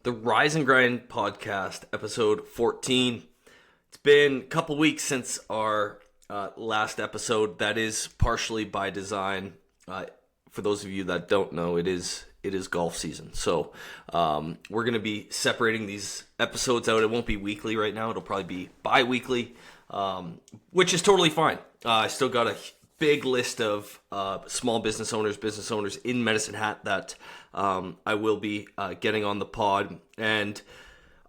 The Rise and Grind podcast, episode 14. It's been a couple weeks since our last episode. That is partially by design. For those of you that don't know, it is golf season. So we're going to be separating these episodes out. It won't be weekly right now. It'll probably be bi-weekly, which is totally fine. I still got a big list of small business owners in Medicine Hat that I will be getting on the pod. And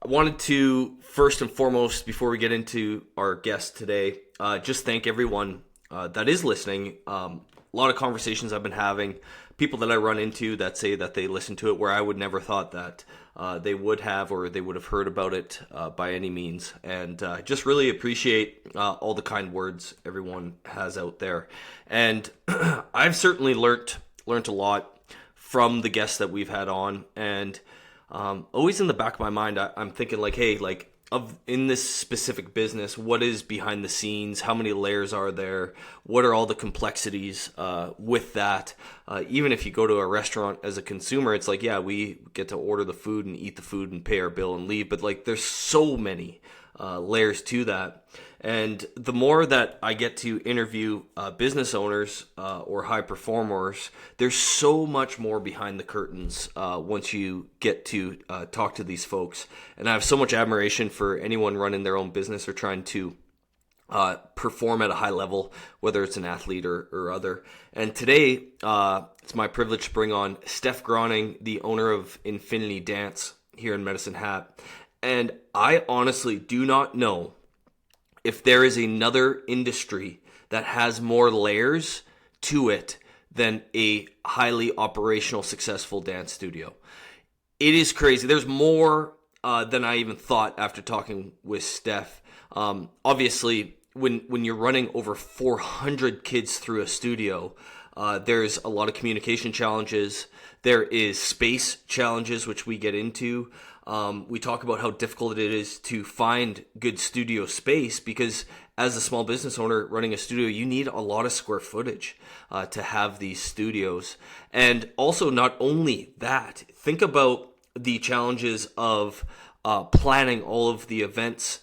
I wanted to, first and foremost, before we get into our guest today, just thank everyone that is listening. A lot of conversations I've been having, people that I run into that say that they listen to it where I would never thought that they would have or they would have heard about it by any means. And just really appreciate all the kind words everyone has out there. And I've certainly learnt a lot from the guests that we've had on. And always in the back of my mind, I'm thinking like, hey, like, in this specific business, what is behind the scenes? How many layers are there? What are all the complexities with that? Even if you go to a restaurant as a consumer, it's like, yeah, we get to order the food and eat the food and pay our bill and leave. But like, there's so many layers to that. And the more that I get to interview business owners or high performers, there's so much more behind the curtains once you get to talk to these folks. And I have so much admiration for anyone running their own business or trying to perform at a high level, whether it's an athlete or other. And today, it's my privilege to bring on Steph Gronning, the owner of Infinity Dance here in Medicine Hat. And I honestly do not know if there is another industry that has more layers to it than a highly operational, successful dance studio. It is crazy. There's more than I even thought after talking with Steph. Obviously, when you're running over 400 kids through a studio, there's a lot of communication challenges. There is space challenges, which we get into. We talk about how difficult it is to find good studio space because as a small business owner running a studio, you need a lot of square footage to have these studios. And also not only that, think about the challenges of planning all of the events,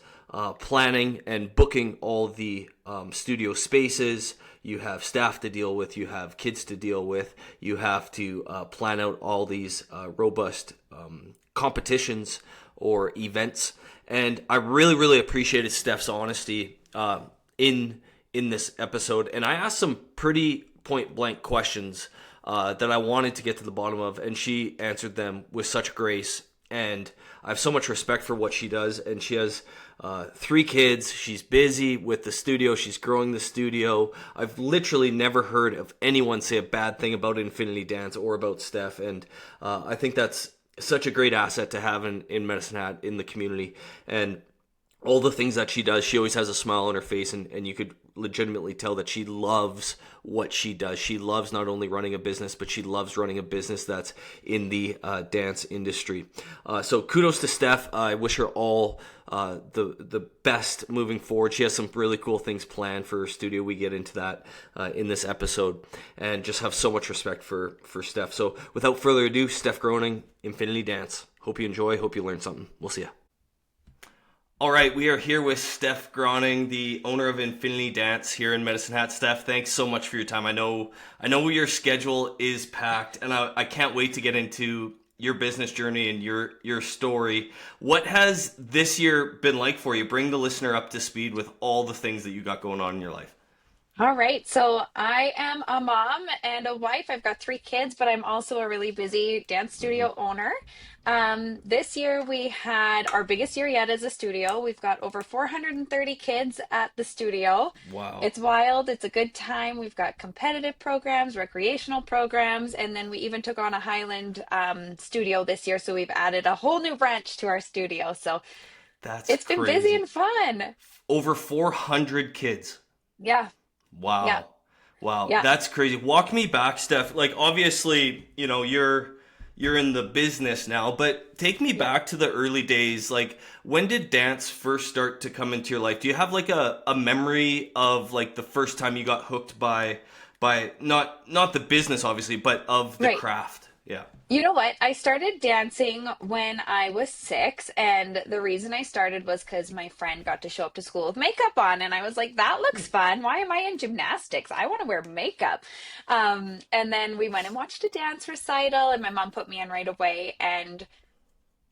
planning and booking all the studio spaces. You have staff to deal with, you have kids to deal with, you have to plan out all these robust competitions or events. And I really, really appreciated Steph's honesty in this episode. And I asked some pretty point blank questions that I wanted to get to the bottom of, and she answered them with such grace. And I have so much respect for what she does. And she has 3 kids. She's busy with the studio. She's growing the studio. I've literally never heard of anyone say a bad thing about Infinity Dance or about Steph. And I think that's such a great asset to have in Medicine Hat, in the community. And all the things that she does, she always has a smile on her face, and you could legitimately tell that she loves what she does. She loves not only running a business, but she loves running a business that's in the dance industry. So kudos to Steph. I wish her all the best moving forward. She has some really cool things planned for her studio. We get into that in this episode, and just have so much respect for Steph. So without further ado, Steph Gronning, Infinity Dance. Hope you enjoy. Hope you learn something. We'll see ya. All right, we are here with Steph Gronning, the owner of Infinity Dance here in Medicine Hat. Steph, thanks so much for your time. I know your schedule is packed, and I can't wait to get into your business journey and your story. What has this year been like for you? Bring the listener up to speed with all the things that you got going on in your life. All right. So I am a mom and a wife. I've got 3 kids, but I'm also a really busy dance studio owner. This year we had our biggest year yet as a studio. We've got over 430 kids at the studio. Wow. It's wild. It's a good time. We've got competitive programs, recreational programs, and then we even took on a Highland studio this year. So we've added a whole new branch to our studio. So That's it's been busy crazy. and fun. Over 400 kids. Yeah. Yeah. Wow. Wow. Yeah. That's crazy. Walk me back, Steph. Like, obviously, you're in the business now, but take me back to the early days. Like, when did dance first start to come into your life? Do you have like a memory of like the first time you got hooked by not the business obviously, but of the Right. craft? Yeah. You know what? I started dancing when I was 6, and the reason I started was because my friend got to show up to school with makeup on, and I was like, "That looks fun. Why am I in gymnastics? I want to wear makeup." And then we went and watched a dance recital, and my mom put me in right away, and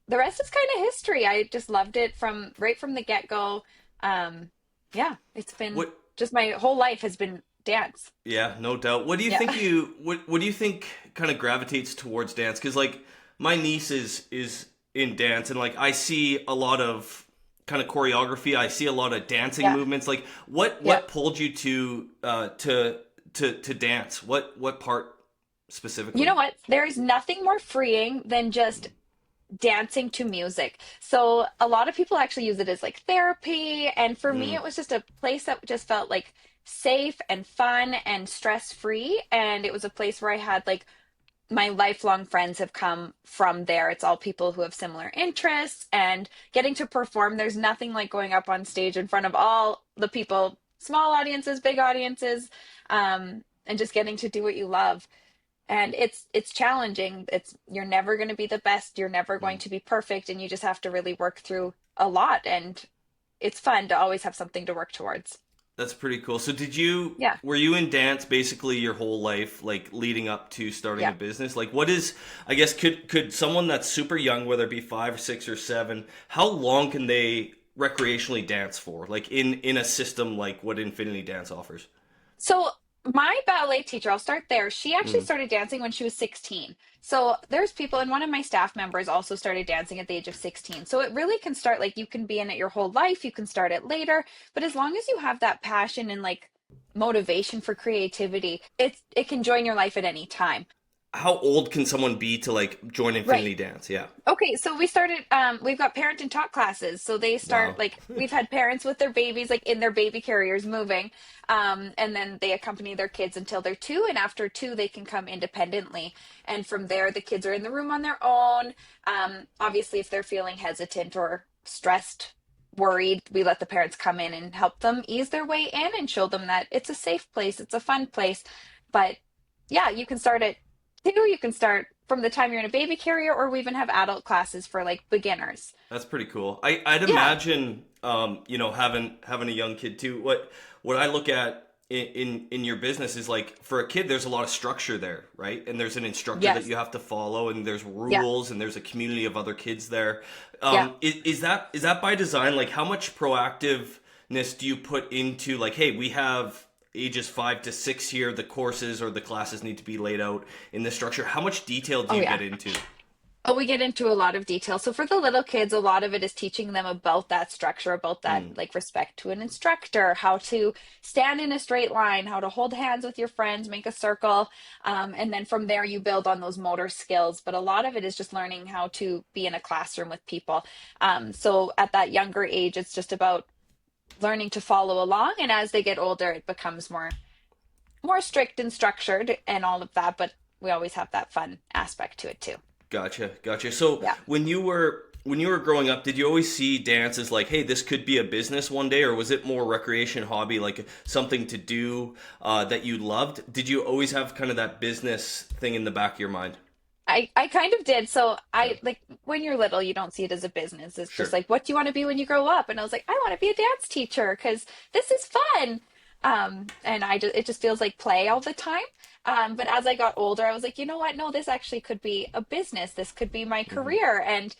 the rest is kind of history. I just loved it from right from the get-go. Yeah, it's been What just my whole life has been dance. Yeah, no doubt. What do you think Yeah. what do you think kind of gravitates towards dance? Because like my niece is in dance, and like I see a lot of kind of choreography. I see a lot of dancing Yeah. movements. Like Yeah. what pulled you to to dance? What part You specifically? know what? There is nothing more freeing than just dancing to music. So a lot of people actually use it as like therapy. And for me, Mm, it was just a place that just felt like safe and fun and stress free. And it was a place where I had like my lifelong friends have come from there. It's all people who have similar interests and getting to perform. There's nothing like going up on stage in front of all the people, small audiences, big audiences, and just getting to do what you love. And it's challenging. It's you're never going to be the best, you're never going mm. to be perfect, and you just have to really work through a lot, and it's fun to always have something to work towards. That's pretty cool. So Yeah. were you in dance basically your whole life, like leading up to starting a Yeah. business? Like what is, I guess, could someone that's super young, whether it be 5, 6, or 7, how long can they recreationally dance for? Like in a system like what Infinity Dance offers? So my ballet teacher, I'll start there. She actually Mm, started dancing when she was 16. So there's people, and one of my staff members also started dancing at the age of 16. So it really can start like you can be in it your whole life, you can start it later, but as long as you have that passion and like motivation for creativity, it can join your life at any time. how old can someone be to like join Right. Infinity Dance? Yeah. Okay, so we've got parent and talk classes. So they start Wow. like we've had parents with their babies like in their baby carriers moving. And then they accompany their kids until they're 2, and after 2 they can come independently. And from there the kids are in the room on their own. Obviously if they're feeling hesitant or stressed, worried, we let the parents come in and help them ease their way in and show them that it's a safe place, it's a fun place. But yeah, you can start at 2, you can start from the time you're in a baby carrier, or we even have adult classes for like beginners. That's pretty cool. I'd Yeah. imagine, having a young kid too. What I look at in your business is like for a kid, there's a lot of structure there, right? And there's an instructor that Yes. you have to follow, and there's Yeah. rules, and there's a community of other kids there. Yeah. Is that by design? Like, how much proactiveness do you put into like, hey, we have ages 5 to 6 here. The courses or the classes need to be laid out in the structure. How much detail do Oh you yeah. get into? Oh, we get into a lot of detail. So for the little kids, a lot of it is teaching them about that structure, about that Mm, like respect to an instructor, how to stand in a straight line, how to hold hands with your friends, make a circle. And then from there, you build on those motor skills. But a lot of it is just learning how to be in a classroom with people. So at that younger age, it's just about learning to follow along. And as they get older, it becomes more strict and structured and all of that. But we always have that fun aspect to it too. gotcha, gotcha. So Yeah. when you were growing up, did you always see dance as like, hey, this could be a business one day, or was it more recreation, hobby, like something to do that you loved? Did you always have kind of that business thing in the back of your mind? I kind of did. So Yeah, I like when you're little, you don't see it as a business. It's just sure. like, what do you want to be when you grow up? And I was like, I want to be a dance teacher because this is fun. And it just feels like play all the time. But as I got older, I was like, you know what? No, this actually could be a business. This could be my Hmm. career. And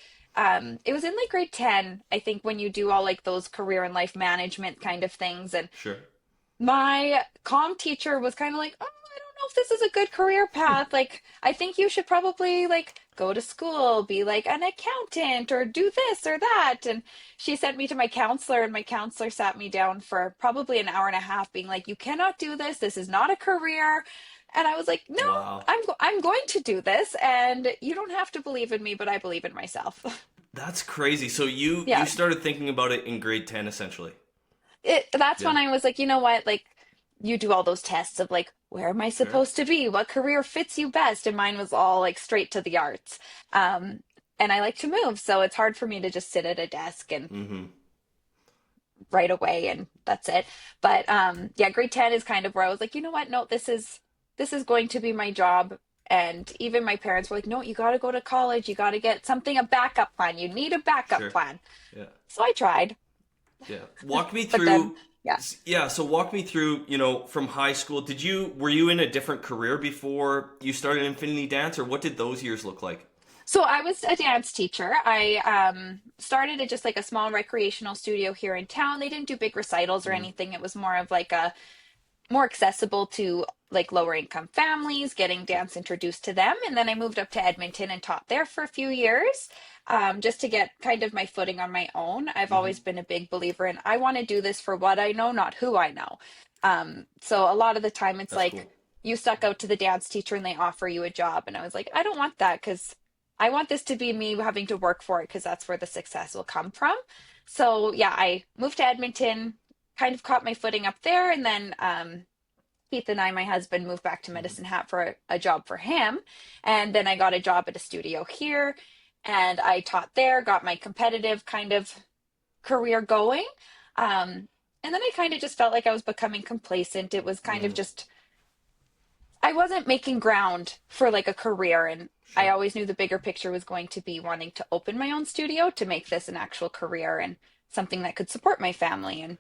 it was in like grade 10, I think, when you do all like those career and life management kind of things. And Sure. my comm teacher was kind of like, oh, I don't know if this is a good career path. Like, I think you should probably like go to school, be like an accountant or do this or that. And she sent me to my counselor, and my counselor sat me down for probably an hour and a half, being like, you cannot do this. This is not a career. And I was like, no, Wow. I'm going to do this, and you don't have to believe in me, but I believe in myself. That's crazy. So you Yeah. started thinking about it in grade 10 essentially. That's Yeah. when I was like, you know what? Like, you do all those tests of like, where am I Sure. supposed to be? What career fits you best? And mine was all like straight to the arts. Um, and I like to move, so it's hard for me to just sit at a desk and Hmm. write away and that's it. But yeah, grade 10 is kind of where I was like, you know what? No, this is going to be my job. And even my parents were like, no, you got to go to college. You got to get something, a backup plan. You need a backup Sure. plan. Yeah. So I tried, Yeah. Walk me but then, through. yeah. Yeah. So walk me through. From high school. Were you in a different career before you started Infinity Dance, or what did those years look like? So I was a dance teacher. I started at just like a small recreational studio here in town. They didn't do big recitals or Hmm. anything. It was more of like a more accessible to like lower income families, getting Sure. dance introduced to them. And then I moved up to Edmonton and taught there for a few years, just to get kind of my footing on my own. I've always Hmm. been a big believer in I want to do this for what I know, not who I know. So a lot of the time it's That's like cool. you stuck out to the dance teacher and they offer you a job. And I was like, I don't want that because I want this to be me having to work for it because that's where the success will come from. So yeah, I moved to Edmonton, kind of caught my footing up there, and then Keith and I, my husband, moved back to Hmm. Medicine Hat for a job for him. And then I got a job at a studio here and I taught there, got my competitive kind of career going. And then I kind of just felt like I was becoming complacent. It was kind of Mm, just, I wasn't making ground for like a career. And I sure. always knew the bigger picture was going to be wanting to open my own studio to make this an actual career and something that could support my family. And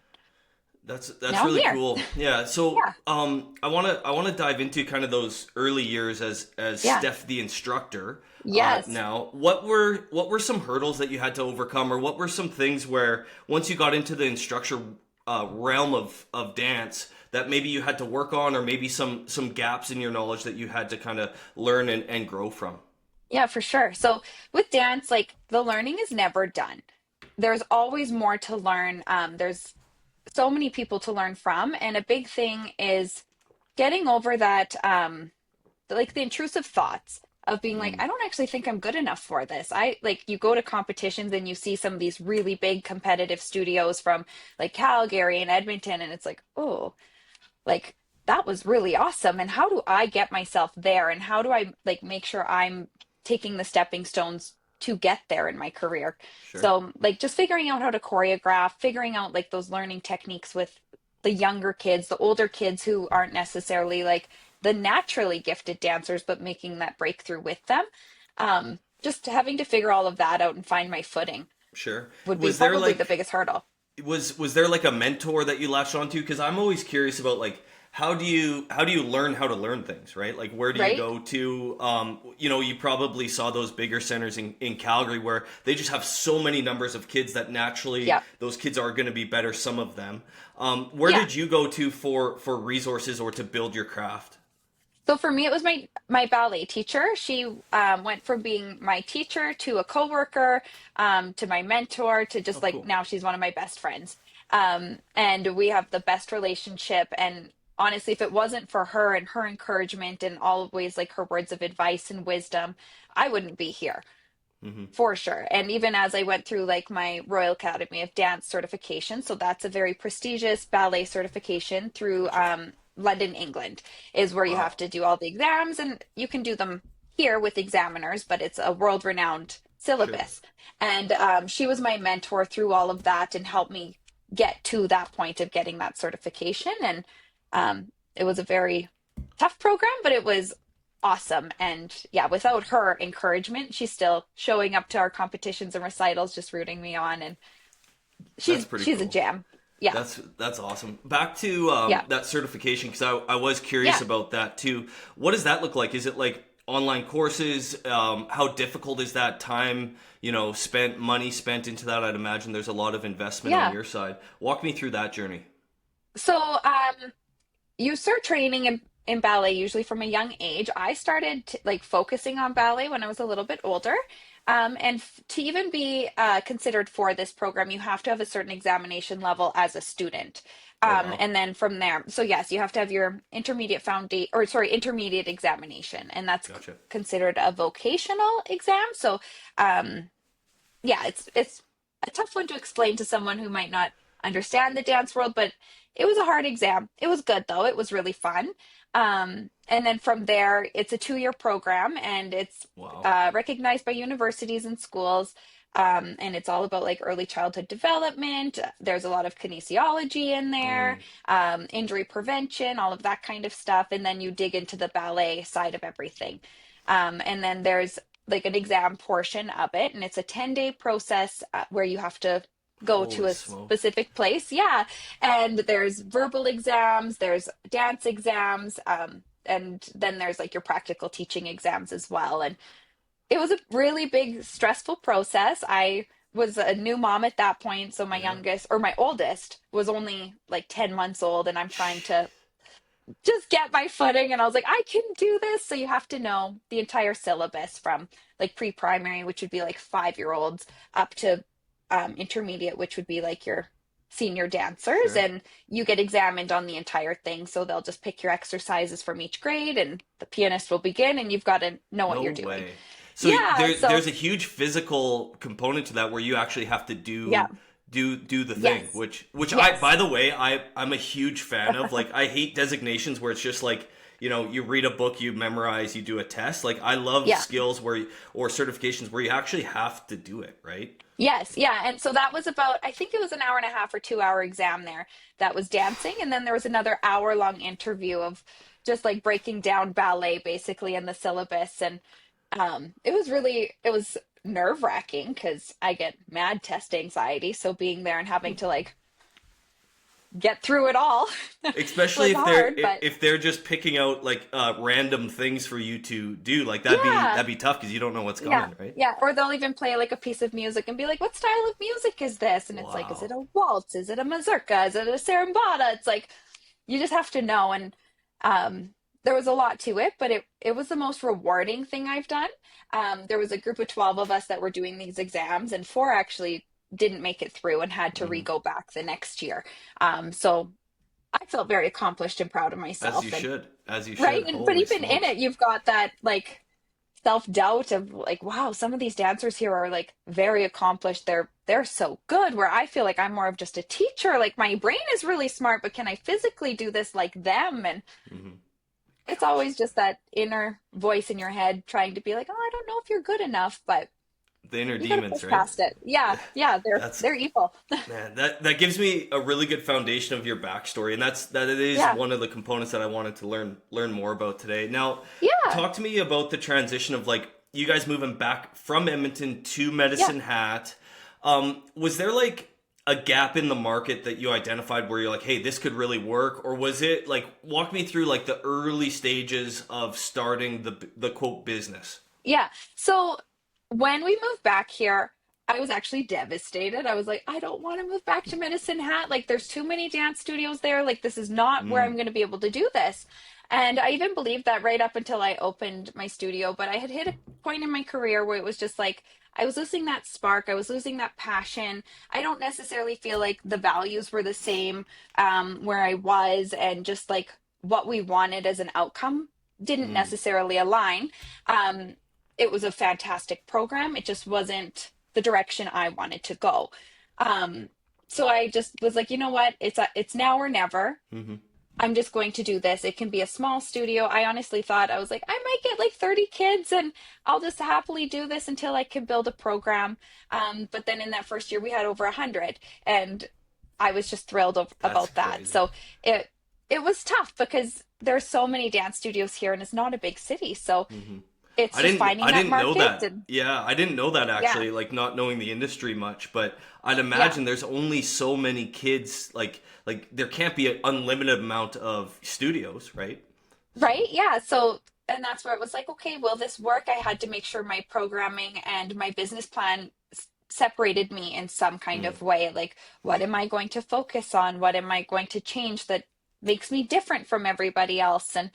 That's now I'm really here. cool. Yeah. So Yeah. I wanna dive into kind of those early years as Yeah. Steph the instructor. Yes. Now, what were some hurdles that you had to overcome, or what were some things where once you got into the instructor realm of dance that maybe you had to work on, or maybe some gaps in your knowledge that you had to kind of learn and grow from? Yeah, for sure. So with dance, like the learning is never done. There's always more to learn. There's so many people to learn from, and a big thing is getting over that, like the intrusive thoughts of being like, Mm, I don't actually think I'm good enough for this. I like you go to competitions and you see some of these really big competitive studios from like Calgary and Edmonton, and it's like, oh, like that was really awesome. And how do I get myself there? And how do I like make sure I'm taking the stepping stones to get there in my career? sure. So like just figuring out how to choreograph, figuring out like those learning techniques with the younger kids, the older kids who aren't necessarily like the naturally gifted dancers, but making that breakthrough with them. Just having to figure all of that out and find my footing Sure. would be Was there probably the like biggest hurdle. was there like a mentor that you latched onto? Because I'm always curious about like how do you learn how to learn things, right? Like where do you Right? go to? You probably saw those bigger centers in Calgary where they just have so many numbers of kids that naturally Yeah. those kids are going to be better. Some of them. Where Yeah. did you go to for resources or to build your craft? So for me, it was my ballet teacher. She went from being my teacher to a coworker, to my mentor, to Oh, just like cool. now she's one of my best friends. And we have the best relationship. And honestly, if it wasn't for her and her encouragement and always like her words of advice and wisdom, I wouldn't be here Hmm. for sure. And even as I went through like my Royal Academy of Dance certification, so that's a very prestigious ballet certification through Gotcha. London, England, is where you have Wow. to do all the exams, and you can do them here with examiners, but it's a world renowned Sure. syllabus. And she was my mentor through all of that and helped me get to that point of getting that certification. And it was a very tough program, but it was awesome. And yeah, without her encouragement, she's still showing up to our competitions and recitals, just rooting me on. And That's she's pretty she's a cool. jam. Yeah, That's awesome. Back to yeah, that certification because I was curious yeah, about that too. What does that look like? Is it like online courses? How difficult is that time? Spent money spent into that. I'd imagine there's a lot of investment on yeah. your side. Walk me through that journey. So you start training in ballet usually from a young age. I started like focusing on ballet when I was a little bit older. And to even be considered for this program, you have to have a certain examination level as a student. Oh wow, And then from there, so yes, you have to have your intermediate foundation, or sorry, intermediate examination, and that's gotcha. considered a vocational exam. So yeah, it's a tough one to explain to someone who might not understand the dance world, but it was a hard exam. It was good though. It was really fun. And then from there, it's a 2-year program and it's Wow. recognized by universities and schools. And it's all about like early childhood development. There's a lot of kinesiology in there, Mm. injury prevention, all of that kind of stuff. And then you dig into the ballet side of everything. And then there's like an exam portion of it, and it's a 10-day process where you have to go to Holy a smokes. specific place. Yeah. And there's verbal exams, there's dance exams, and then there's like your practical teaching exams as well. And it was a really big, stressful process. I was a new mom at that point, so my Yeah. youngest or my oldest was only like 10 months old, and I'm trying to just get my footing. And I was like, I can do this. So you have to know the entire syllabus from like pre-primary, which would be like 5-year-olds, up to intermediate, which would be like your senior dancers. Sure. And you get examined on the entire thing. So they'll just pick your exercises from each grade, and the pianist will begin, and you've got to know what No you're doing. way. So Yeah. So there's a huge physical component to that where you actually have to yeah. do the thing, Yes. which I, Yes. by the way, I'm a huge fan of. Like, I hate designations where it's just like, you read a book, you memorize, you do a test. Like, I love Yeah. skills or certifications where you actually have to do it, right? Yes, yeah. And so that was about, I think it was an hour and a half or 2 hour exam there that was dancing. And then there was another hour-long interview of just like breaking down ballet basically in the syllabus. And it was nerve-wracking because I get mad test anxiety. So being there and having to like get through it all Especially was if they're hard. But if they're just picking out like random things for you to do, like yeah, that'd be tough because you don't know what's yeah, coming, right? yeah. Or they'll even play like a piece of music and be like, what style of music is this? And it's like, is it Wow. a waltz? Is it a mazurka? Is it a sarimbada? It's like, you just have to know. And there was a lot to it, but it was the most rewarding thing I've done. There was a group of 12 of us that were doing these exams, and four actually didn't make it through and had to Hmm. re-go back the next year. So I felt very accomplished and proud of As you myself. And should, as you right, should. and but Holy even in smokes. it, you've got that like self-doubt of like, wow, some of these dancers here are like very accomplished. They're so good, where I feel like I'm more of just a teacher. Like my brain is really smart, but can I physically do this like them? And Hmm. it's always just that inner voice in your head trying to be like, oh, I don't know if you're good enough, but The inner you got to demons, push right? past it. Yeah, yeah, That's they're evil. Man, that gives me a really good foundation of your backstory, and that it is Yeah, one of the components that I wanted to learn more about today. Now, yeah, talk to me about the transition of like you guys moving back from Edmonton to yeah. Medicine Hat. Was there like a gap in the market that you identified where you're like, hey, this could really work, or was it like walk me through like the early stages of starting the quote business? Yeah. So when we moved back here, I was actually devastated. I was like, I don't want to move back to Medicine Hat. Like, there's too many dance studios there. Like, this is not where Mm, I'm going to be able to do this. And I even believed that right up until I opened my studio. But I had hit a point in my career where it was just like, I was losing that spark. I was losing that passion. I don't necessarily feel like the values were the same where I was, and just like what we wanted as an outcome didn't mm. necessarily align. Um, it was a fantastic program. It just wasn't the direction I wanted to go. Um, so I just was like, you know what? It's now or never. Hmm. I'm just going to do this. It can be a small studio. I honestly thought I was like, I might get like 30 kids and I'll just happily do this until I can build a program. But then in that first year, we had over 100, and I was just thrilled That's about that. crazy. So it it was tough because there's so many dance studios here, and it's not a big city. So Hmm. it's just I finding that didn't know market. that. And Yeah, I didn't know that yeah, actually, like not knowing the industry much, but I'd yeah, imagine there's only so many kids like there can't be an unlimited amount of studios, right? So, right. Yeah. So, and that's where it was like, okay, will this work? I had to make sure my programming and my business plan separated me in some kind mm. of way. Like, what am I going to focus on? What am I going to change that makes me different from everybody else? And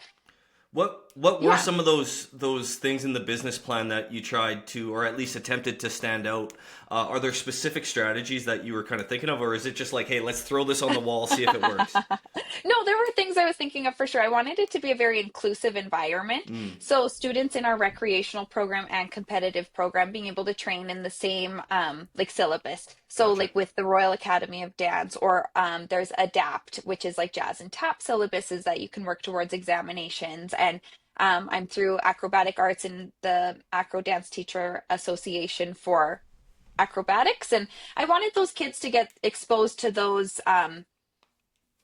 What were yeah. some of those things in the business plan that you tried to, or at least attempted to stand out? Are there specific strategies that you were kind of thinking of, or is it just like, hey, let's throw this on the wall, see if it works? No, there were things I was thinking of for sure. I wanted it to be a very inclusive environment. Mm, So students in our recreational program and competitive program being able to train in the same like syllabus. So gotcha. like with the Royal Academy of Dance, or there's ADAPT, which is like jazz and tap syllabuses that you can work towards examinations. And I'm through acrobatic arts and the Acro Dance Teacher Association for acrobatics, and I wanted those kids to get exposed to those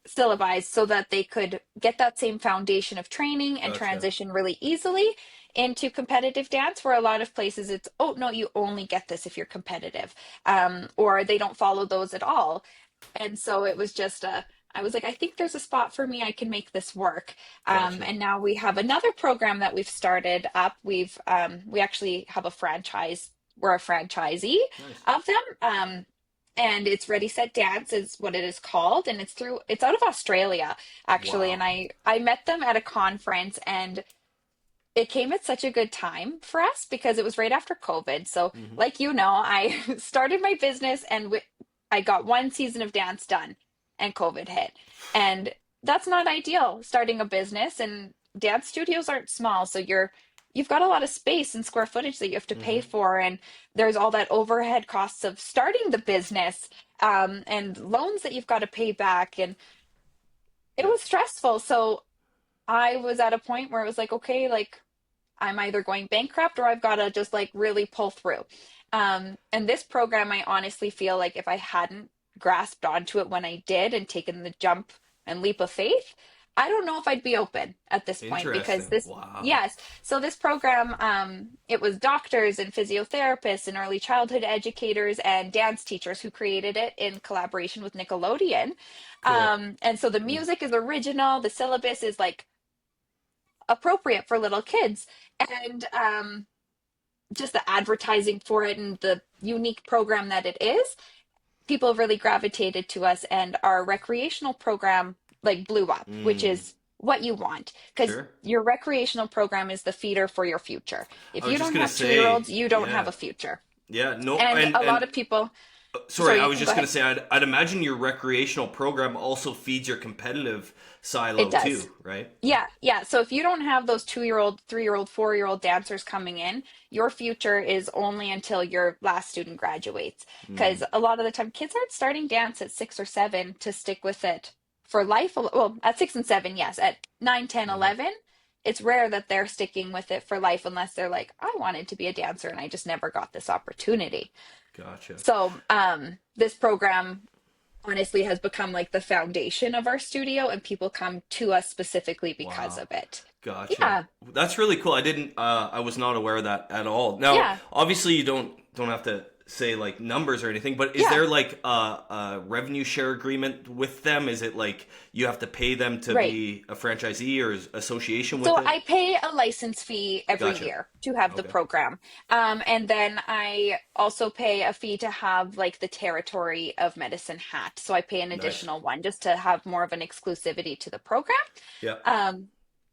syllabi so that they could get that same foundation of training and Gotcha. transition really easily into competitive dance, where a lot of places it's, oh no, you only get this if you're competitive, or they don't follow those at all. And so it was just a, I was like, I think there's a spot for me. I can make this work. Gotcha. And now we have another program that we've started up. We actually have a franchise. We're a franchisee Nice. of them. And it's Ready Set Dance is what it is called, and it's out of Australia actually. And Wow. I met them at a conference, and it came at such a good time for us because it was right after COVID. So, Hmm. like I started my business and I got one season of dance done and COVID hit. And that's not ideal starting a business, and dance studios aren't small, so you've got a lot of space and square footage that you have to pay Hmm. for, and there's all that overhead costs of starting the business, and loans that you've got to pay back, and it Yeah. was stressful. So I was at a point where it was like, okay, like I'm either going bankrupt or I've got to just like really pull through. And this program, I honestly feel like if I hadn't grasped onto it when I did and taken the jump and leap of faith, I don't know if I'd be open at this point because Interesting. this, Wow. yes. So this program, it was doctors and physiotherapists and early childhood educators and dance teachers who created it in collaboration with Nickelodeon. Cool. And so the music is original. The syllabus is like appropriate for little kids. And just the advertising for it and the unique program that it is, people really gravitated to us, and our recreational program like blew up, which Mm. is what you want because Sure. your recreational program is the feeder for your future. If I was you just don't gonna have say, 2-year-olds, you don't have yeah, a future. yeah, no, And a lot and of people, sorry, sorry, I you was can go just gonna ahead. say, I'd imagine your recreational program also feeds your competitive It silo does. too, right? Yeah, yeah. So if you don't have those 2-year-old, 3-year-old, 4-year-old dancers coming in, your future is only until your last student graduates. Mm. Because a lot of the time, kids aren't starting dance at 6 or 7 to stick with it for life. Well, at 6 and 7, yes. At 9, 10, Hmm. 11, it's rare that they're sticking with it for life unless they're like, I wanted to be a dancer and I just never got this opportunity. Gotcha. So, this program honestly has become like the foundation of our studio, and people come to us specifically because Wow. of it. Gotcha. Yeah, That's really cool. I didn't. I was not aware of that at all. Now, yeah, obviously, you don't have to say like numbers or anything, but is yeah, there like a revenue share agreement with them? Is it like you have to pay them to right. be a franchisee or is association with So it? I pay a license fee every Gotcha. year to have the Okay. program. And then I also pay a fee to have like the territory of Medicine Hat. So I pay an Nice. additional one just to have more of an exclusivity to the program. Yeah. Um,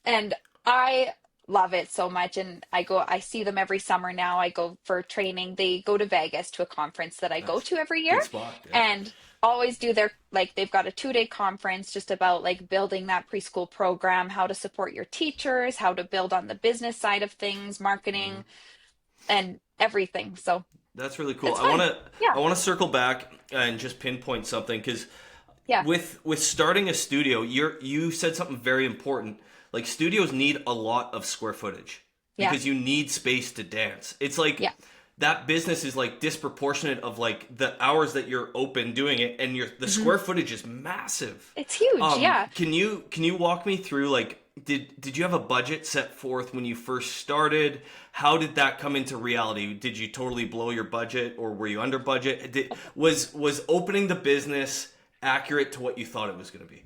and I love it so much. And I see them every summer now. I go for training. They go to Vegas to a conference that I go Nice. to every year, Good spot. Yeah. and always do their, like, they've got a 2-day conference just about like building that preschool program, how to support your teachers, how to build on the business side of things, Hmm. marketing, and everything. So That's really cool. it's fun. I Yeah. want to circle back and just pinpoint something because Yeah. with starting a studio, you said something very important. Like studios need a lot of square footage Yeah. because you need space to dance. It's like Yeah. that business is like disproportionate of like the hours that you're open doing it, and the Hmm. square footage is massive. It's huge. Yeah. Can you walk me through like did you have a budget set forth when you first started? How did that come into reality? Did you totally blow your budget or were you under budget? Was opening the business accurate to what you thought it was going to be?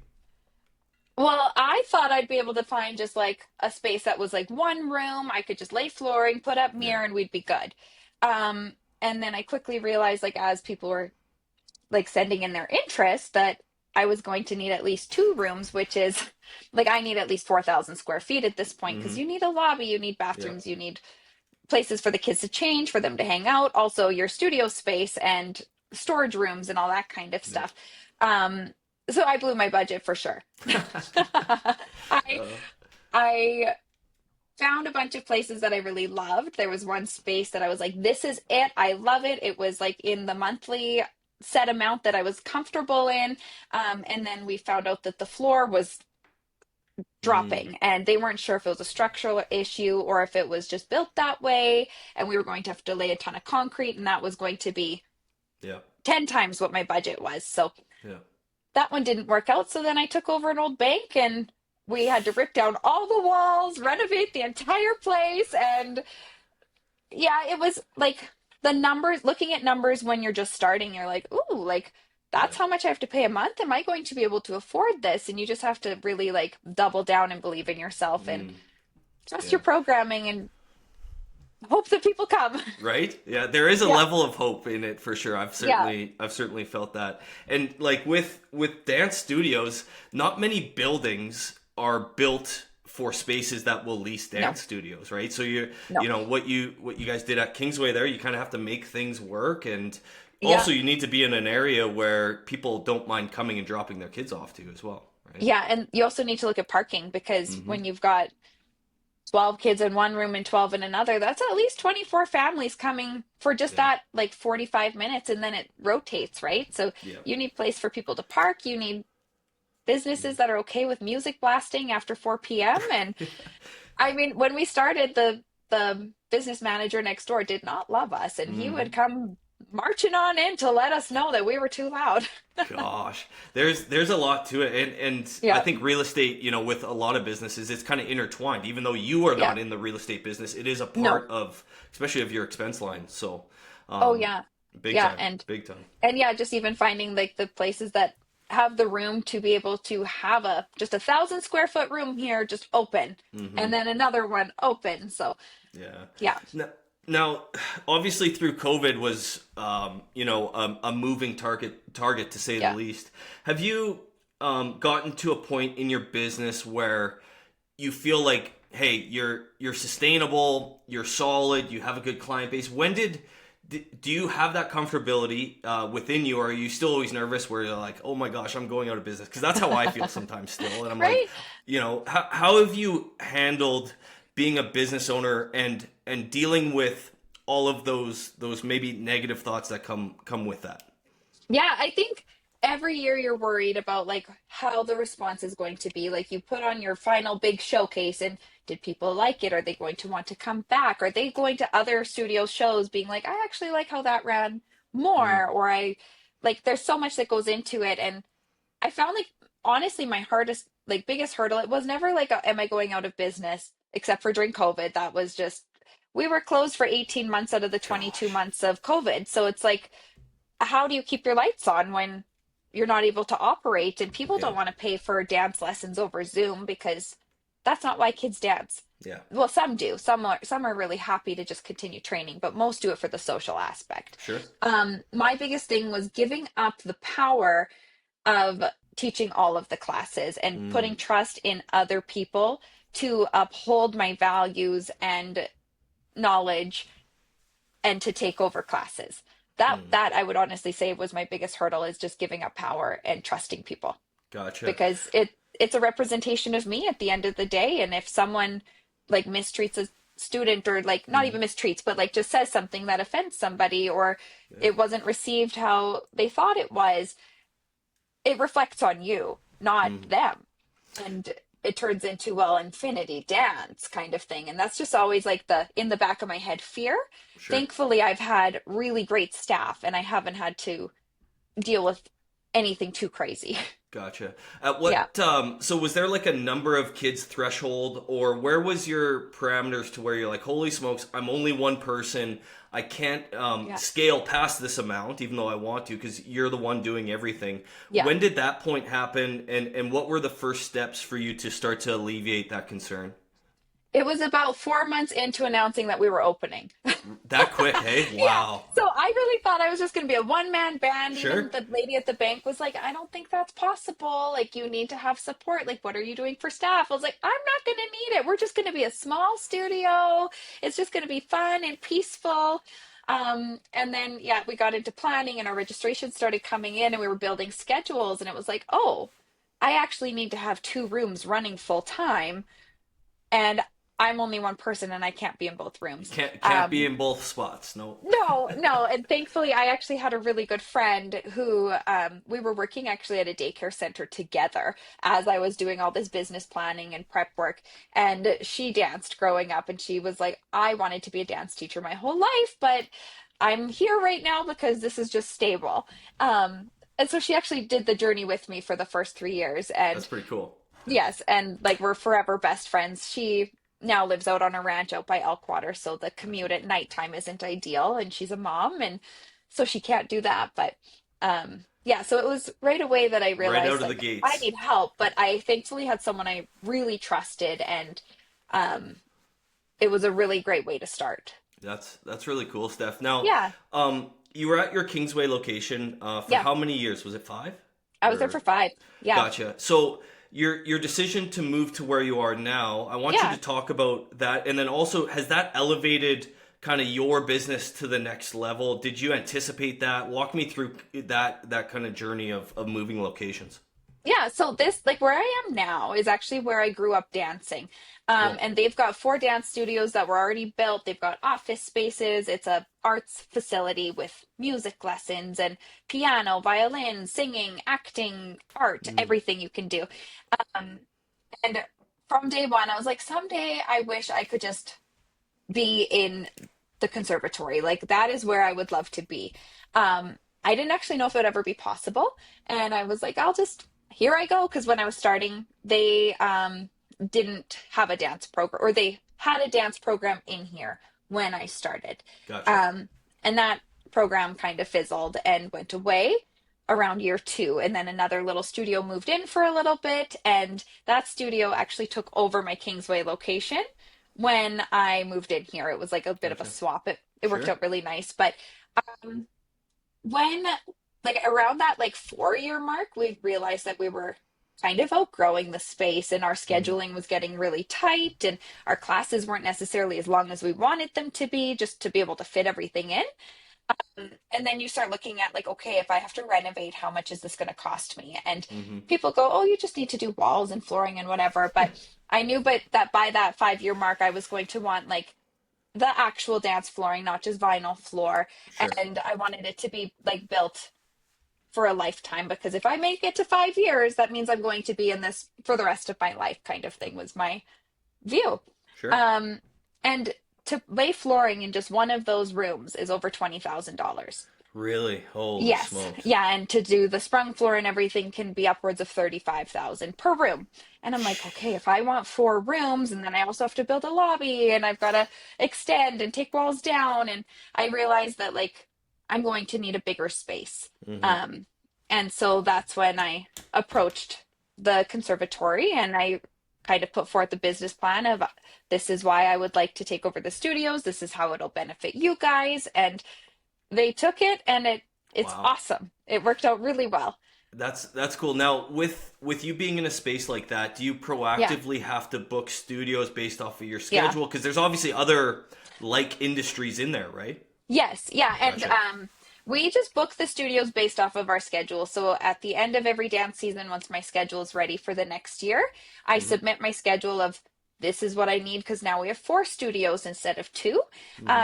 Well, I thought I'd be able to find just like a space that was like one room. I could just lay flooring, put up Yeah. mirror, and we'd be good. And then I quickly realized, like, as people were like sending in their interest, that I was going to need at least 2 rooms, which is like I need at least 4,000 square feet at this point because Hmm. you need a lobby, you need Yeah. bathrooms, you need places for the kids to change, for them to hang out, also your studio space and storage rooms and all that kind of Yeah. stuff. Um, so I blew my budget for sure. I uh, I found a bunch of places that I really loved. There was one space that I was like, this is it. I love it. It was like in the monthly set amount that I was comfortable in. And then we found out that the floor was Mm, dropping, and they weren't sure if it was a structural issue or if it was just built that way, and we were going to have to lay a ton of concrete, and that was going to be yeah. 10 times what my budget was. So Yeah. that one didn't work out. So then I took over an old bank, and we had to rip down all the walls, renovate the entire place. And yeah, it was like the numbers, looking at numbers when you're just starting, you're like, ooh, like Yeah. that's how much I have to pay a month. Am I going to be able to afford this? And you just have to really like double down and believe in yourself and Mm, trust yeah. your programming and hope that people come. Right? Yeah, there is a Yeah. level of hope in it for sure. Yeah. I've certainly felt that. And like with dance studios, not many buildings are built for spaces that will lease No, dance studios, right? So no. you know what you guys did at Kingsway there, you kind of have to make things work, and Yeah. also you need to be in an area where people don't mind coming and dropping their kids off to as well, right? Yeah. And you also need to look at parking because Mhm. when you've got 12 kids in one room and 12 in another, that's at least 24 families coming for just Yeah. that like 45 minutes, and then it rotates, right? So Yeah. you need place for people to park, you need businesses that are okay with music blasting after 4 p.m. And I mean, when we started, the business manager next door did not love us, and he would Mhm. come marching on in to let us know that we were too loud. Gosh, there's a lot to it, and I Yeah, think real estate, you know, with a lot of businesses, it's kind of intertwined. Even though you are yeah. not in the real estate business, it is a No. part of, especially of your expense line. So, Oh um, yeah. big Yeah, time, big time. and yeah, just even finding like the places that have the room to be able to have a just 1,000 square foot room here just open, Hmm. and then another one open. So Yeah. yeah, Now, obviously, through COVID was, you know, a moving target to say the yeah. least. Have you gotten to a point in your business where you feel like, hey, you're sustainable, you're solid, you have a good client base? Do you have that comfortability within you, or are you still always nervous where you're like, oh my gosh, I'm going out of business? Because that's how I feel sometimes still, and I'm like, Right? you know, how have you handled being a business owner and dealing with all of those maybe negative thoughts that come with that? Yeah, I think every year you're worried about like how the response is going to be. Like you put on your final big showcase, and did people like it? Are they going to want to come back? Are they going to other studio shows being like, I actually like how that ran Mm, more? Or I like there's so much that goes into it. And I found like honestly my hardest like biggest hurdle, it was never like am I going out of business, except for during COVID. That was just we were closed for 18 months out of the 22 gosh, months of COVID. So it's like how do you keep your lights on when you're not able to operate, and people yeah, don't want to pay for dance lessons over Zoom because that's not why kids dance. yeah, Well, some do. Some are really happy to just continue training, but most do it for the social aspect. sure. My biggest thing was giving up the power of teaching all of the classes and putting Mm, trust in other people to uphold my values and knowledge and to take over classes. mm, That I would honestly say was my biggest hurdle, is just giving up power and trusting people, gotcha. because it's a representation of me at the end of the day. And if someone like mistreats a student, or like not Hmm. even mistreats but like just says something that offends somebody, or Yeah. it wasn't received how they thought it was, it reflects on you, not Hmm. them. And it turns into, well, infinity dance kind of thing. And that's just always like the in the back of my head fear. Sure. Thankfully, I've had really great staff, and I haven't had to deal with anything too crazy. Gotcha. At Yeah. what so was there like a number of kids threshold, or where was your parameters to where you're like, holy smokes, I'm only one person. I can't Yeah. scale past this amount, even though I want to, because you're the one doing everything. Yeah. When did that point happen, and what were the first steps for you to start to alleviate that concern? It was about 4 months into announcing that we were opening. That quick, hey? Yeah. Wow. So I really thought I was just going to be a one-man band. Even Sure. the lady at the bank was like, I don't think that's possible. Like, you need to have support. Like, what are you doing for staff? I was like, I'm not going to need it. We're just going to be a small studio. It's just going to be fun and peaceful. And then, yeah, we got into planning, and our registration started coming in, and we were building schedules. And it was like, oh, I actually need to have 2 rooms running full time. And I'm only one person and I can't be in both You rooms. can't be in both spots. No. No, no. And thankfully, I actually had a really good friend who we were working actually at a daycare center together as I was doing all this business planning and prep work. And she danced growing up, and she was like, I wanted to be a dance teacher my whole life, but I'm here right now because this is just stable. And so she actually did the journey with me for the first 3 years. That's And pretty cool. yes, and like we're forever best friends. She now lives out on a ranch out by Elkwater, so the Gotcha. commute at nighttime isn't ideal, and she's a mom, and so she can't do that. But yeah, so it was right away that I Right realized out of the like I gates. need help, but I thankfully had someone I really trusted, and um, it was a really great way to start. That's really cool, Steph. Now, Yeah, you were at your Kingsway location for yeah, how many years? Was it 5? I was there for Or 5. Yeah, gotcha. So your decision to move to where you are now, I want you to yeah. talk about that, and then also has that elevated kind of your business to the next level? Did you anticipate that? Walk me through that kind of journey of moving locations. Yeah, so this, like where I am now, is actually where I grew up dancing. Cool. And they've got 4 dance studios that were already built. They've got office spaces. It's a arts facility with music lessons and piano, violin, singing, acting, art, Mm, everything you can do. Um, and from day one, I was like, someday I wish I could just be in the conservatory. Like that is where I would love to be. I didn't actually know if it would ever be possible, and I was like, I'll just here I go. Because when I was starting, they didn't have a dance program, or they had a dance program in here when I started, gotcha. um, and that program kind of fizzled and went away around year 2, and then another little studio moved in for a little bit, and that studio actually took over my Kingsway location when I moved in here. It was like a bit of a Gotcha. swap. It worked Sure. out really nice. But um, when like around that like 4 year mark, we realized that we were kind of outgrowing the space, and our Hmm. scheduling was getting really tight, and our classes weren't necessarily as long as we wanted them to be, just to be able to fit everything in. And then you start looking at like, okay, if I have to renovate, how much is this going to cost me? And Hmm. people go, oh, you just need to do walls and flooring and whatever. But I knew, but that by that 5 year mark, I was going to want like the actual dance flooring, not just vinyl floor. Sure. And I wanted it to be like built for a lifetime, because if I make it to 5 years, that means I'm going to be in this for the rest of my life, kind of thing was my view. Sure. Um, and to lay flooring in just one of those rooms is over $20,000. Really? Holy Yes. smokes. Yeah, and to do the sprung floor and everything can be upwards of 35,000 per room. And I'm like, okay, if I want 4 rooms and then I also have to build a lobby and I've got to extend and take walls down, and I realized that like I'm going to need a bigger space. Hmm. Um and so that's when I approached the conservatory, and I kind of put forth the business plan of this is why I would like to take over the studios. This is how it'll benefit you guys. And they took it, and it's Wow. awesome. It worked out really well. That's cool. Now, with you being in a space like that, do you Yeah. proactively have to book studios based off of your Yeah. schedule? Because there's obviously other like industries in there, right? Yes. Yeah. And Gotcha. we just book the studios based off of our schedule. So at the end of every dance season, once my schedule is ready for the next year, I Hmm. submit my schedule of this is what I need, because now we have 4 studios instead of 2. Hmm.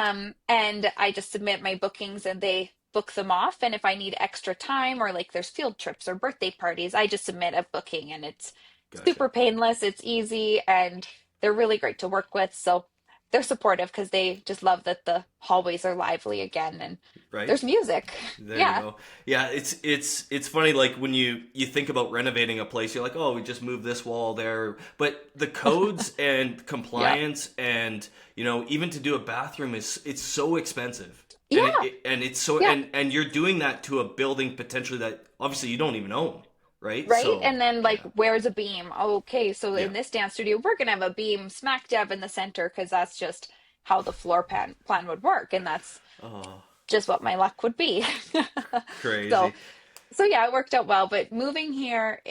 And I just submit my bookings and they book them off. And if I need extra time, or like there's field trips or birthday parties, I just submit a booking, and it's Gotcha. super painless. It's easy, and they're really great to work with. So they're supportive because they just love that the hallways are lively again and Right? there's music. There you Yeah. go. Yeah, it's funny like when you think about renovating a place, you're like, "Oh, we just move this wall there." But the codes and Yeah. compliance and, even to do a bathroom it's so expensive. And Yeah. and it's so Yeah. and you're doing that to a building potentially that obviously you don't even own, right? Right. So, And then like, yeah. where's a beam? Okay, so Yeah. in this dance studio, we're gonna have a beam smack dab in the center because that's just how the floor plan would work. And that's Oh, just what my luck would be. So crazy. so yeah, it worked out well. But moving here,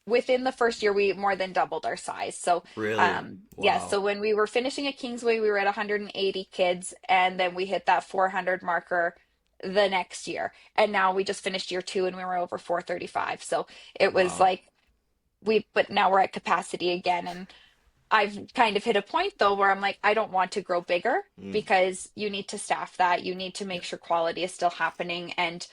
within the first year, we more than doubled our size. So Really? yeah, so Wow. when we were finishing at Kingsway, we were at 180 kids, and then we hit that 400 marker the next year. And now we just finished year 2 and we were over 435. So it was Wow. like but now we're at capacity again, and I've kind of hit a point though where I'm like, I don't want to grow bigger Mm. because you need to staff that. You need to Yeah. make sure quality is still happening. And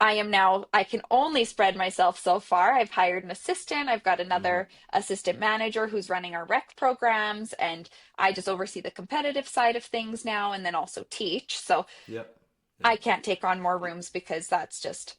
I can only spread myself so far. I've hired an assistant. I've got Hmm. another assistant manager who's running our rec programs, and I just oversee the competitive side of things now and then also teach. So Yep. I Yep. can't take on more rooms because that's just,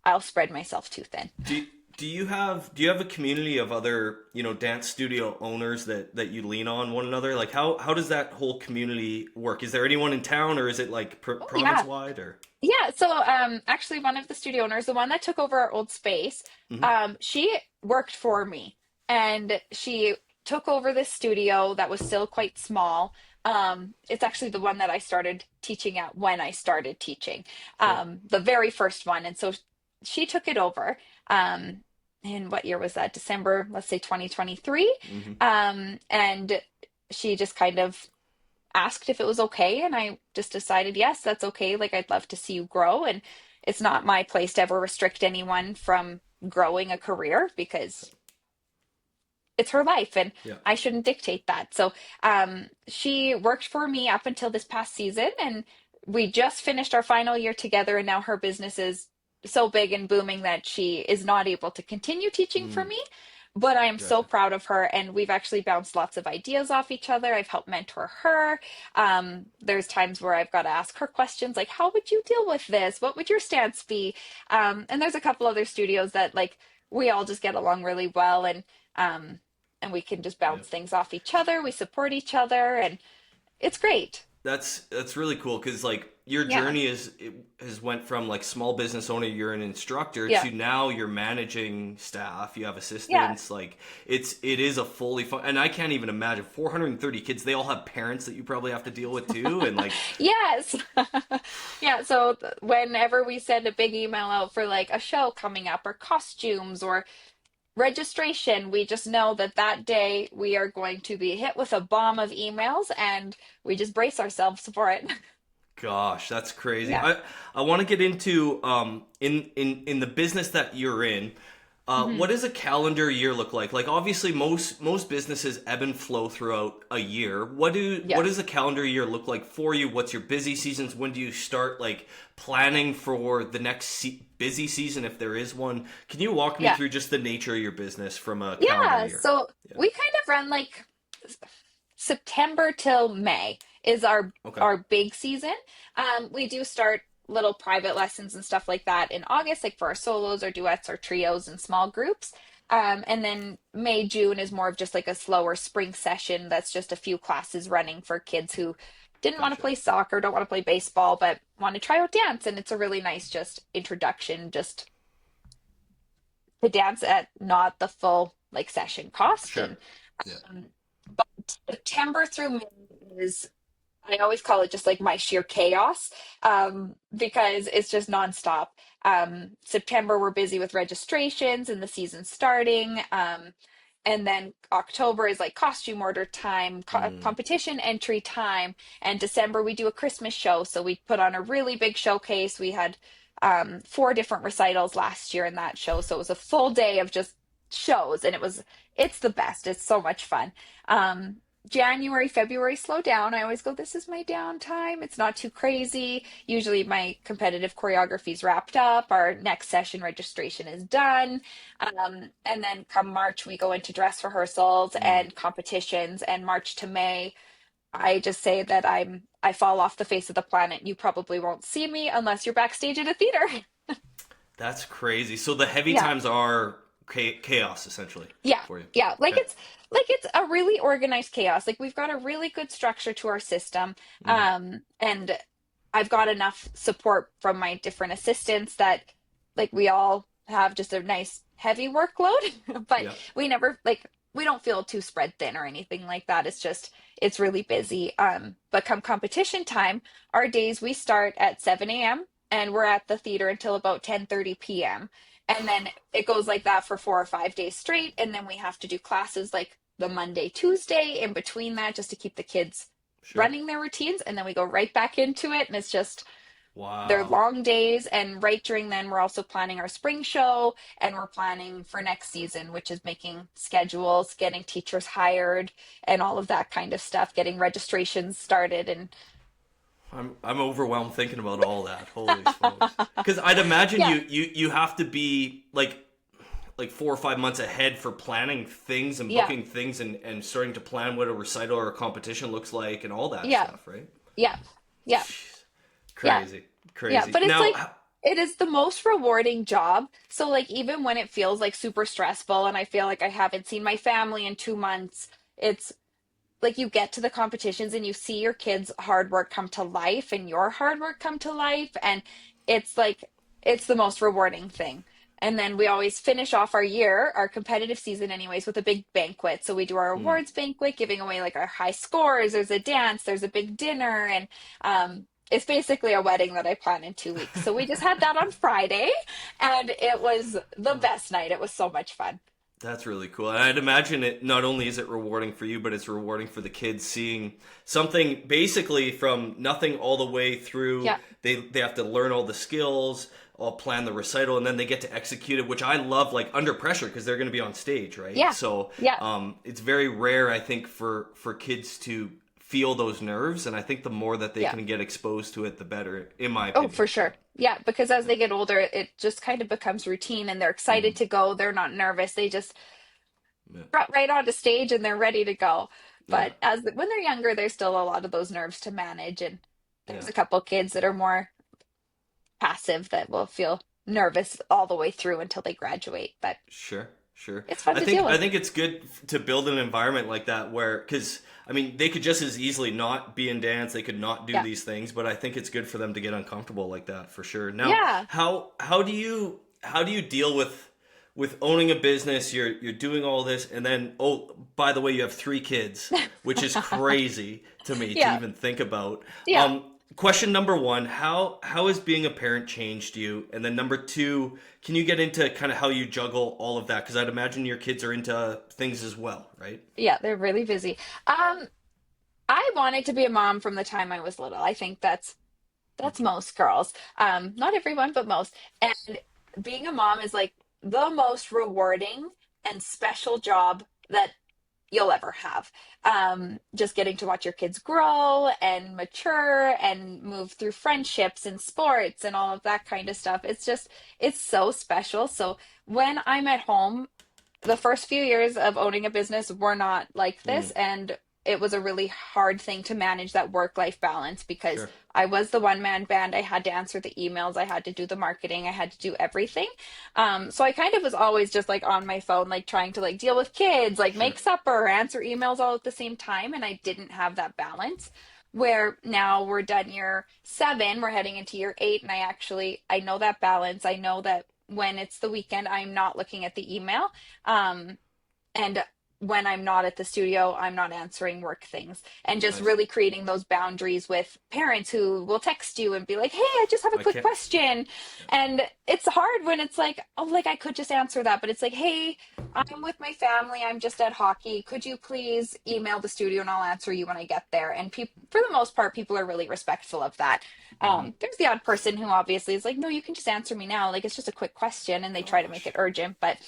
I'll spread myself too thin. Do do you have a community of other, dance studio owners that you lean on one another? Like how does that whole community work? Is there anyone in town, or is it like Oh, province yeah. wide, or? Yeah, so actually one of the studio owners, the one that took over our old space, Hmm. she worked for me and she took over this studio that was still quite small. It's actually the one that I started teaching at when I started teaching, Okay. the very first one. And so she took it over. Um, in what year was that? December, let's say 2023. Hmm. And she just kind of asked if it was okay, and I just decided, yes, that's okay. Like, I'd love to see you grow, and it's not my place to ever restrict anyone from growing a career because it's her life and Yeah. I shouldn't dictate that. So, she worked for me up until this past season, and we just finished our final year together, and now her business is so big and booming that she is not able to continue teaching for Mm, me. But I am so gotcha. proud of her, and we've actually bounced lots of ideas off each other. I've helped mentor her. There's times where I've got to ask her questions like, "How would you deal with this? What would your stance be?" And there's a couple other studios that like we all just get along really well, um, and we can just Yeah. bounce things off each other. We support each other, and it's great. That's really cool because like your Yeah, journey has went from like small business owner, you're an instructor, yeah, to now you're managing staff, you have yeah. assistants. Like it is a fully fun, and I can't even imagine 430 kids. They all have parents that you probably have to deal with too, and like Yes. Yeah, so whenever we send a big email out for like a show coming up or costumes or registration, we just know that that day we are going to be hit with a bomb of emails and we just brace ourselves for it. gosh, that's crazy. Yeah. I want to get into in the business that you're in. What Hmm. does a calendar year look like? Like obviously most businesses ebb and flow throughout a year. What Yeah. does a calendar year look like for you? What's your busy seasons? When do you start like planning for the next busy season if there is one? Can you walk me Yeah. through just the nature of your business from a calendar Yeah. year? So Yeah. we kind of run like September till May is Okay. our big season. We do start little private lessons and stuff like that in August, like for our solos or duets or trios and small groups. And then May, June is more of just like a slower spring session that's just a few classes running for kids who didn't want to Gotcha. play soccer, don't want to play baseball, but want to try out dance. And it's a really nice just introduction, just to dance at not the full like session cost. Sure. And Yeah. um, but September through May is, I always call it just like my sheer chaos, because it's just nonstop. September, we're busy with registrations and the season starting. And then October is like costume order time, Mm, competition entry time. And December, we do a Christmas show. So we put on a really big showcase. We had four different recitals last year in that show. So it was a full day of just shows. And it's the best. It's so much fun. Um, January, February slow down. I always go, this is my downtime. It's not too crazy. Usually my competitive choreography's wrapped up. Our next session registration is done. And then come March, we go into dress rehearsals mm. and competitions. And March to May, I just say that I fall off the face of the planet. You probably won't see me unless you're backstage at a theater. That's crazy. So the heavy Yeah. times are chaos essentially Yeah. for you. Yeah. Okay. Like it's a really organized chaos. Like we've got a really good structure to our system. Hmm. And I've got enough support from my different assistants that like we all have just a nice heavy workload, but Yeah. we never like we don't feel too spread thin or anything like that. It's just it's really busy. But come competition time, our days we start at 7 a.m. and we're at the theater until about 10:30 p.m. And then it goes like that for 4 or 5 days straight. And then we have to do classes like the Monday, Tuesday in between that just to keep the kids Sure. running their routines. And then we go right back into it. And it's just, They're Wow. long days, and right during then, we're also planning our spring show, and we're planning for next season, which is making schedules, getting teachers hired, and all of that kind of stuff, getting registrations started, and I'm overwhelmed thinking about all that. Holy smokes! Because I'd imagine yeah, you have to be like 4 or 5 months ahead for planning things and yeah, booking things and starting to plan what a recital or a competition looks like and all that yeah, stuff, right? yeah, yeah, Jeez. yeah. Crazy, Yeah, crazy. but it's Now, like it is the most rewarding job. So like even when it feels like super stressful and I feel like I haven't seen my family in 2 months, it's like you get to the competitions and you see your kids' hard work come to life and your hard work come to life, and it's like it's the most rewarding thing. And then we always finish off our year, our competitive season anyways, with a big banquet. So we do our hmm, awards banquet, giving away like our high scores. There's a dance, there's a big dinner, and it's basically a wedding that I plan in 2 weeks. So we just had that on Friday, and it was the best night. It was so much fun. that's really cool. And I'd imagine it not only is it rewarding for you, but it's rewarding for the kids seeing something basically from nothing all the way through. Yeah. They have to learn all the skills, all plan the recital, and then they get to execute it, which I love, like under pressure because they're going to be on stage, right? Yeah. So Yeah. it's very rare, I think, for kids to feel those nerves, and I think the more that they Yeah. can get exposed to it, the better, in my Oh, opinion. for sure. But Yeah, because as they get older, it just kind of becomes routine and they're excited mhm, to go. They're not nervous. They just yeah, trot right onto stage and they're ready to go. yeah, But when they're younger, there's still a lot of those nerves to manage. And yeah. there's a couple kids that are more passive that will feel nervous all the way through until they graduate. But Sure, sure. it's fun I to deal think I with. think it's good to build an environment like that where, because I mean, they could just as easily not be in dance. They could not do Yeah. these things, but I think it's good for them to get uncomfortable like that for sure. Now, Yeah. how do you deal with owning a business? You're doing all this, and then, oh, by the way, you have 3 kids, which is crazy to me to Yeah. even think about. Yeah. Question number one, how has being a parent changed you? And then number two, can you get into kind of how you juggle all of that? Because I'd imagine your kids are into things as well, right? Yeah. They're really busy. I wanted to be a mom from the time I was little. I think that's most girls. Not everyone, but most. And being a mom is like the most rewarding and special job that you'll ever have. Just getting to watch your kids grow and mature and move through friendships and sports and all of that kind of stuff. It's so special. So when I'm at home, the first few years of owning a business were not like this, Mm, and it was a really hard thing to manage that work life balance because sure. I was the one man band. I had to answer the emails, I had to do the marketing, I had to do everything. So I kind of was always just like on my phone, like trying to like deal with kids, like Sure. make supper, answer emails all at the same time, and I didn't have that balance. Where now we're done year 7, we're heading into year 8, and I know that balance. I know that when it's the weekend, I'm not looking at the email. Um, and when I'm not at the studio, I'm not answering work things, and just Nice. really creating those boundaries with parents who will text you and be like, "Hey, I just have a I quick can't. question." And it's hard when it's like, "Oh, like I could just answer that." But it's like, "Hey, I'm with my family. I'm just at hockey. Could you please email the studio and I'll answer you when I get there?" And for the most part, people are really respectful of that. Hmm. There's the odd person who obviously is like, "No, you can just answer me now. Like it's just a quick question," and they try to make Gosh. it urgent. But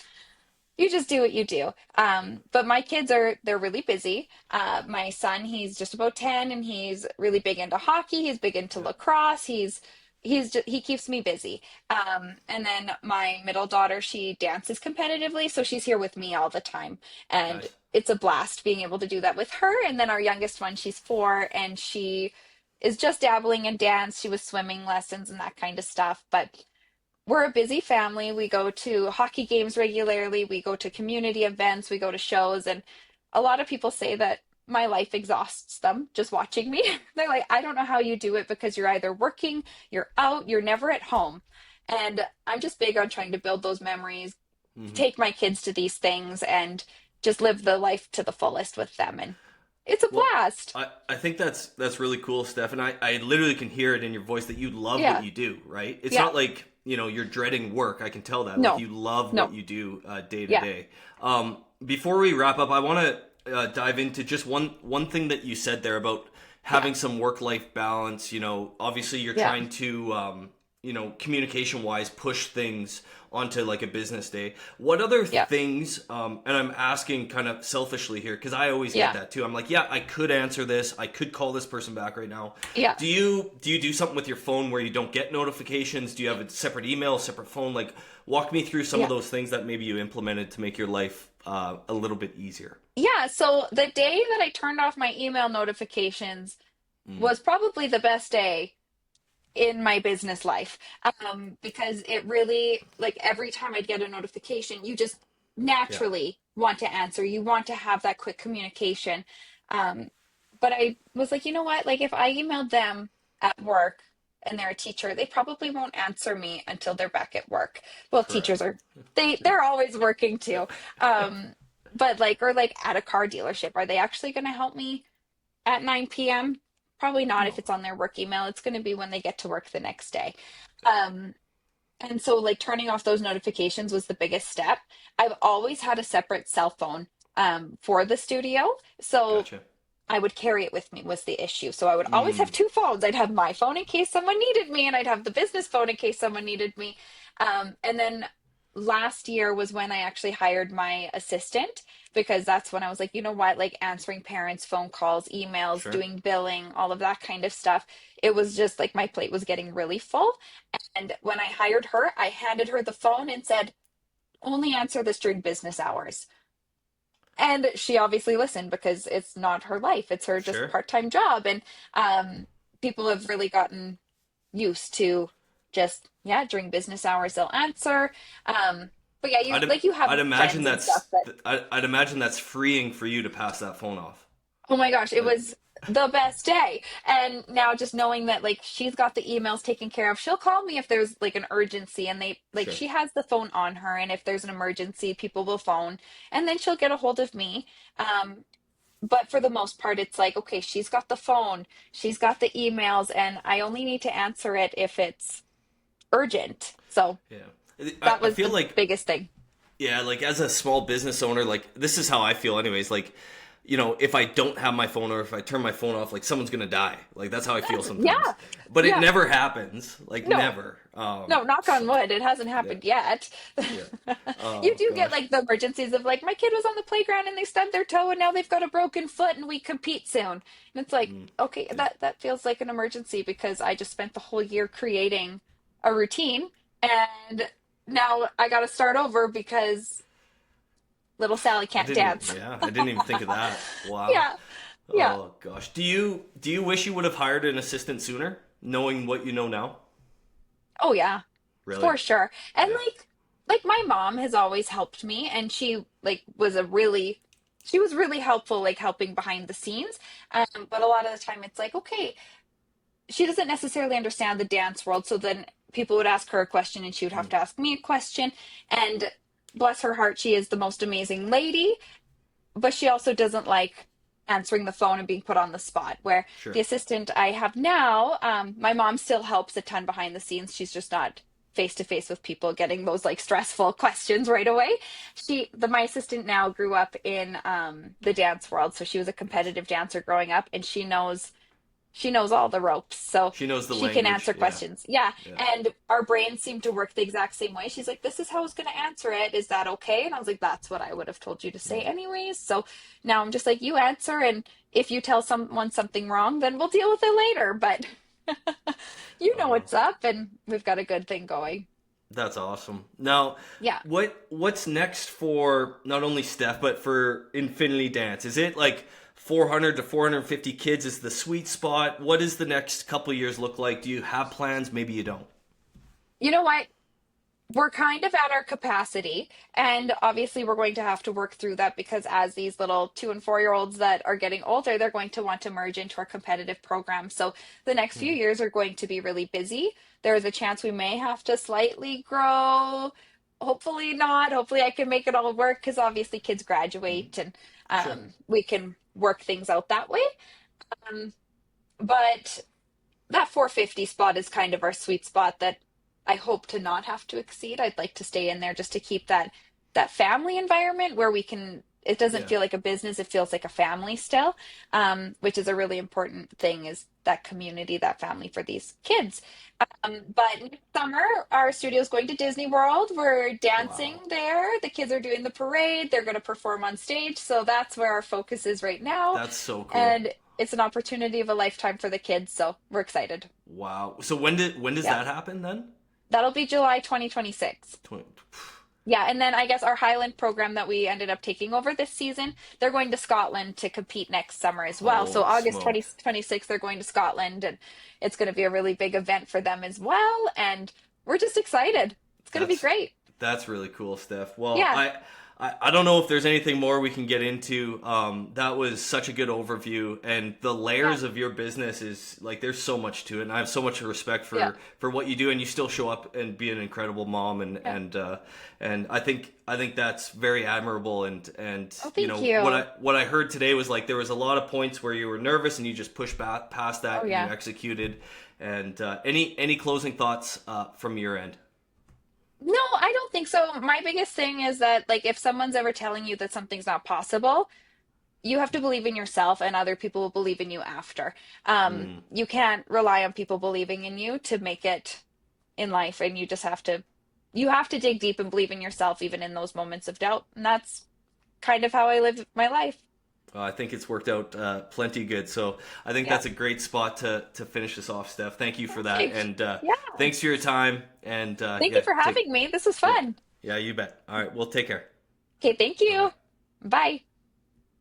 you just do what you do. But my kids they're really busy. My son, he's just about 10 and he's really big into hockey. He's big into Yeah. lacrosse. He keeps me busy. And then my middle daughter, she dances competitively, so she's here with me all the time. And Nice. it's a blast being able to do that with her. And then our youngest one, she's 4 and she is just dabbling in dance. She was swimming lessons and that kind of stuff. But we're a busy family. We go to hockey games regularly. We go to community events. We go to shows. And a lot of people say that my life exhausts them just watching me. They're like, I don't know how you do it because you're either working, you're out, you're never at home. And I'm just big on trying to build those memories, Hmm. take my kids to these things, and just live the life to the fullest with them. And it's a Well, blast. I think that's really cool, Steph, and I literally can hear it in your voice that you love what Yeah. you do, right? It's Yeah. not like, you're dreading work. I can tell that. Like No, you love what no. you do day to Yeah. day. Before we wrap up, I want to dive into just one thing that you said there about Yeah. having some work-life balance. Obviously you're Yeah. trying to, communication-wise, push things onto like a business day. What other Yeah. things, and I'm asking kind of selfishly here, because I always get Yeah. that too. I'm like, yeah, I could answer this. I could call this person back right now. Yeah. Do you do something with your phone where you don't get notifications? Do you have a separate email, separate phone? Like, walk me through some of Yeah. those things that maybe you implemented to make your life a little bit easier. Yeah. So the day that I turned off my email notifications Mm, was probably the best day in my business life, because it really, like, every time I'd get a notification, you just yeah, naturally want to answer. You want to have that quick communication. um, but I was like, you know what, like, if I emailed them at work and they're a teacher, they probably won't answer me until they're back at work. Well, teachers correct. are, they're always working too. um, but like, or like at a car dealership, are they actually going to help me at 9 p.m.? Probably not if No, it's on their work email. It's going to be when they get to work the next day. Um, and so, like, turning off those notifications was the biggest step. I've always had a separate cell phone for the studio. So gotcha. I would carry it with me was the issue. So I would always have Mm, two phones. I'd have my phone in case someone needed me, and I'd have the business phone in case someone needed me. And then last year was when I actually hired my assistant, because that's when I was like, you know what, like, answering parents' phone calls, emails, sure. doing billing, all of that kind of stuff. It was just like my plate was getting really full. And when I hired her, I handed her the phone and said, only answer this during business hours. And she obviously listened, because it's not her life, it's her just Sure. part-time job. And um, people have really gotten used to just, yeah, during business hours they'll answer. But yeah, you, I'd like, you have I'd imagine friends and stuff that, I'd imagine that's freeing for you to pass that phone off. oh my gosh, it Like, was the best day. And now, just knowing that, like, she's got the emails taken care of, she'll call me if there's like an urgency, and they, like, sure. she has the phone on her, and if there's an emergency, people will phone, and then she'll get a hold of me. But for the most part, it's like, okay, she's got the phone, she's got the emails, and I only need to answer it if it's urgent. So Yeah. I, that I was feel the like, biggest thing. yeah, like as a small business owner, like this is how I feel anyways. Like, if I don't have my phone or if I turn my phone off, like someone's gonna die. Like that's how I feel sometimes. Yeah, But it yeah. never happens. Like No, never. no, knock on wood, it hasn't Yeah. happened yet. Yeah. You Oh do get gosh. like the emergencies of, like, my kid was on the playground and they stubbed their toe and now they've got a broken foot and we compete soon. And it's like, Mm, okay, yeah. that feels like an emergency, because I just spent the whole year creating a routine, and now I got to start over because little Sally I can't didn't even, dance. yeah, I didn't even think of that. Wow. Yeah. Yeah. Oh gosh. Do you wish you would have hired an assistant sooner, knowing what you know now? Oh yeah. Really? For sure. And Yeah. like my mom has always helped me, and she, like, she was really helpful, like, helping behind the scenes. But a lot of the time it's like, okay, she doesn't necessarily understand the dance world, so then people would ask her a question and she would have Mm, to ask me a question. And bless her heart, she is the most amazing lady, but she also doesn't like answering the phone and being put on the spot. Where the sure. assistant I have now, my mom still helps a ton behind the scenes. She's just not face to face with people getting those, like, stressful questions right away. My assistant now grew up in the dance world, so she was a Nice. competitive dancer growing up, and she knows all the ropes, so She knows the she can language. answer Yeah. questions. Yeah. Yeah. And our brains seem to work the exact same way. She's like, this is how I was going to answer it. Is that okay? And I was like, that's what I would have told you to say Mm, anyways. So now I'm just like, you answer. And if you tell someone something wrong, then we'll deal with it later. But you know wow. what's up, and we've got a good thing going. That's awesome. Now, Yeah. what's next for not only Steph but for Infinity Dance? Is it like 400 to 450 kids is the sweet spot? What does the next couple years look like? Do you have plans? Maybe you don't. You know what? We're kind of at our capacity, and obviously we're going to have to work through that, because as these little 2 and 4 year olds that are getting older, they're going to want to merge into our competitive program. So the next few Hmm. years are going to be really busy. There is a chance we may have to slightly grow. Hopefully not. Hopefully I can make it all work, because obviously kids Hmm. graduate, and Sure. we can work things out that way. um, but that 450 spot is kind of our sweet spot that I hope to not have to exceed. I'd like to stay in there just to keep that family environment where we can it doesn't Yeah. feel like a business. It feels like a family still, which is a really important thing, is that community, that family for these kids. But next summer, our studio is going to Disney World. We're dancing Wow. there. The kids are doing the parade. They're going to perform on stage. So that's where our focus is right now. That's so cool. And it's an opportunity of a lifetime for the kids. So we're excited. Wow. So when does Yeah. that happen then? That'll be July 2026. 20, Yeah, and then I guess our Highland program that we ended up taking over this season, they're going to Scotland to compete next summer as well. So holy August smokes. 2026, they're going to Scotland, and it's going to be a really big event for them as well. And we're just excited. It's going to be That's great. that's really cool, Steph. Well, Yeah, I don't know if there's anything more we can get into. That was such a good overview, and the yeah, layers of your business is like there's so much to it, and I have so much respect yeah, for what you do, and you still show up and be an incredible mom, yeah. and I think that's very admirable, and Oh, you thank know what you. I heard today was like there was a lot of points where you were nervous and you just pushed back past Oh, that and you yeah. executed. And any closing thoughts from your end? No, I don't think so. My biggest thing is that, like, if someone's ever telling you that something's not possible, you have to believe in yourself and other people will believe in you after. Mm. You can't rely on people believing in you to make it in life, and you have to dig deep and believe in yourself even in those moments of doubt. And that's kind of how I live my life. I think it's worked out plenty good. So I think Yeah. that's a great spot to finish this off, Steph. Thank you for that, Okay. and Yeah. thanks for your time. And Thank you yeah, for take having me. This was yeah fun. yeah you bet. All right, we'll take care. Okay, thank Bye bye. you. Bye.